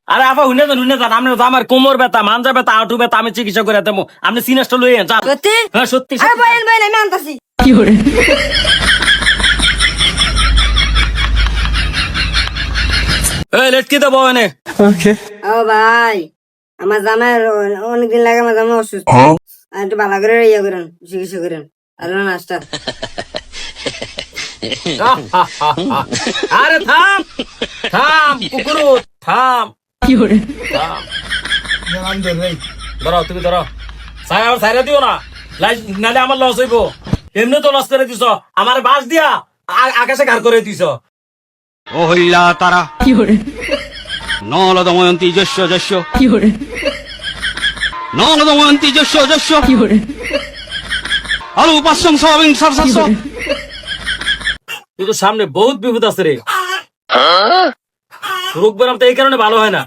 আরে আপা হুনে যান আপনি তো আমার কোমর ব্যথা মাঞ্জা ব্যথা আঁটু ব্যথা আমি চিকিৎসা করে দেবো আপনি সিনাসটা লইয়ে যান সত্যি হ্যাঁ সত্যি আরে বলেন আমি আনতাছি এই লেটকি দেবো এনে ও ভাই আমার জামাই অনেকদিন লাগে আমার জামাই অসুস্থ আর একটু ভালো করে ইয়ে করেন চিকিৎসা করেন আর নাস্তা আরে থাম থাম কুকুরু থাম থাম ধরো তুমি ধরো সাইরা দিও না নালে আমার লস হইব এমনি তো লস করে দিছ আমার বাস দিয়া আকাশে ঘাড় করে দিছ ও হইলা তারা নলদময়ন্তী যস্য যস্য নলদময়ন্তী যস্য যস্য আলু পাঁচশং সবিং সাতশো তুই তো সামনে বহুত বিপদ আছে রে রোগ বেরাম তো এই কারণে ভালো হয় না